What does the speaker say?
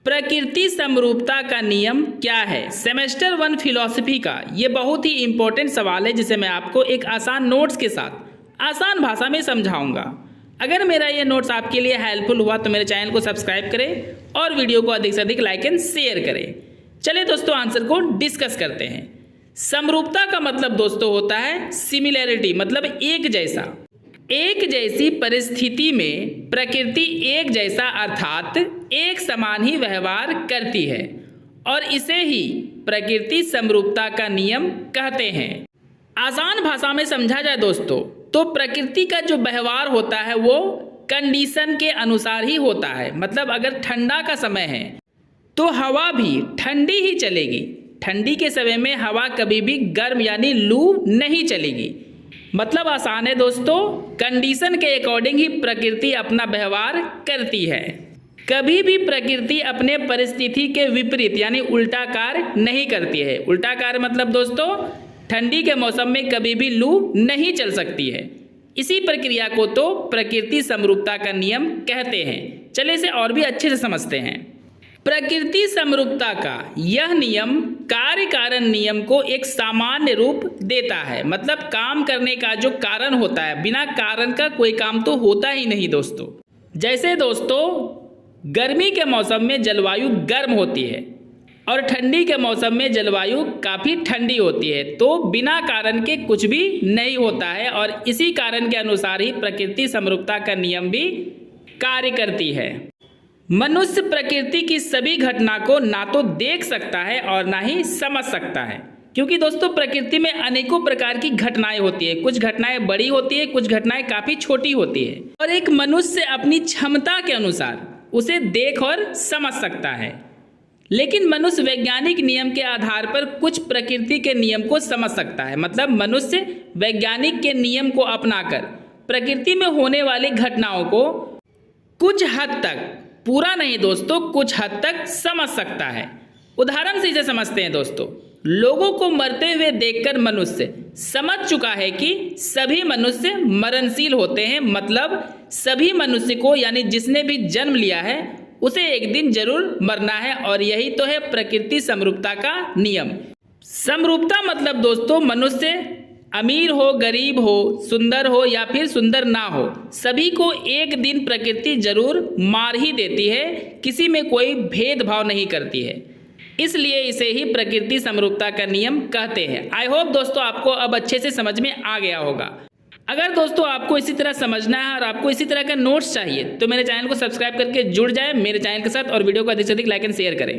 प्रकृति समरूपता का नियम क्या है? सेमेस्टर 1 फिलॉसफी का ये बहुत ही इंपॉर्टेंट सवाल है जिसे मैं आपको एक आसान नोट्स के साथ आसान भाषा में समझाऊंगा। अगर मेरा ये नोट्स आपके लिए हेल्पफुल हुआ तो मेरे चैनल को सब्सक्राइब करें और वीडियो को अधिक से अधिक लाइक एंड शेयर करें। चलिए दोस्तों आंसर को डिस्कस करते हैं। समरूपता का मतलब दोस्तों होता है सिमिलैरिटी, मतलब एक जैसा। एक जैसी परिस्थिति में प्रकृति एक जैसा अर्थात एक समान ही व्यवहार करती है और इसे ही प्रकृति समरूपता का नियम कहते हैं। आसान भाषा में समझा जाए दोस्तों तो प्रकृति का जो व्यवहार होता है वो कंडीशन के अनुसार ही होता है। मतलब अगर ठंडा का समय है तो हवा भी ठंडी ही चलेगी। ठंडी के समय में हवा कभी भी गर्म यानी लू नहीं चलेगी। मतलब आसान है दोस्तों, कंडीशन के अकॉर्डिंग ही प्रकृति अपना व्यवहार करती है। कभी भी प्रकृति अपने परिस्थिति के विपरीत यानी उल्टा कार्य नहीं करती है। उल्टा कार्य मतलब दोस्तों ठंडी के मौसम में कभी भी लू नहीं चल सकती है। इसी प्रक्रिया को तो प्रकृति समरूपता का नियम कहते हैं। चलिए इसे और भी अच्छे से समझते हैं। प्रकृति समरूपता का यह नियम कार्य कारण नियम को एक सामान्य रूप देता है। मतलब काम करने का जो कारण होता है, बिना कारण का कोई काम तो होता ही नहीं दोस्तों। जैसे दोस्तों गर्मी के मौसम में जलवायु गर्म होती है और ठंडी के मौसम में जलवायु काफ़ी ठंडी होती है, तो बिना कारण के कुछ भी नहीं होता है और इसी कारण के अनुसार ही प्रकृति समरूपता का नियम भी कार्य करती है। मनुष्य प्रकृति की सभी घटना को ना तो देख सकता है और ना ही समझ सकता है, क्योंकि दोस्तों प्रकृति में अनेकों प्रकार की घटनाएं होती है। कुछ घटनाएं बड़ी होती है, कुछ घटनाएं काफ़ी छोटी होती है और एक मनुष्य अपनी क्षमता के अनुसार उसे देख और समझ सकता है। लेकिन मनुष्य वैज्ञानिक नियम के आधार पर कुछ प्रकृति के नियम को समझ सकता है। मतलब मनुष्य वैज्ञानिक के नियम को अपनाकर प्रकृति में होने वाली घटनाओं को कुछ हद तक, पूरा नहीं दोस्तों, कुछ हद तक समझ सकता है। उदाहरण से इसे समझते हैं दोस्तों। लोगों को मरते हुए देखकर मनुष्य समझ चुका है कि सभी मनुष्य मरणशील होते हैं। मतलब सभी मनुष्य को यानी जिसने भी जन्म लिया है उसे एक दिन जरूर मरना है और यही तो है प्रकृति समरूपता का नियम। समरूपता मतलब दोस्तों मनुष्य अमीर हो, गरीब हो, सुंदर हो या फिर सुंदर ना हो, सभी को एक दिन प्रकृति जरूर मार ही देती है, किसी में कोई भेदभाव नहीं करती है। इसलिए इसे ही प्रकृति समरूपता का नियम कहते हैं। आई होप दोस्तों आपको अब अच्छे से समझ में आ गया होगा। अगर दोस्तों आपको इसी तरह समझना है और आपको इसी तरह का नोट्स चाहिए तो मेरे चैनल को सब्सक्राइब करके जुड़ जाए मेरे चैनल के साथ और वीडियो को अधिक से अधिक लाइक एंड शेयर करें।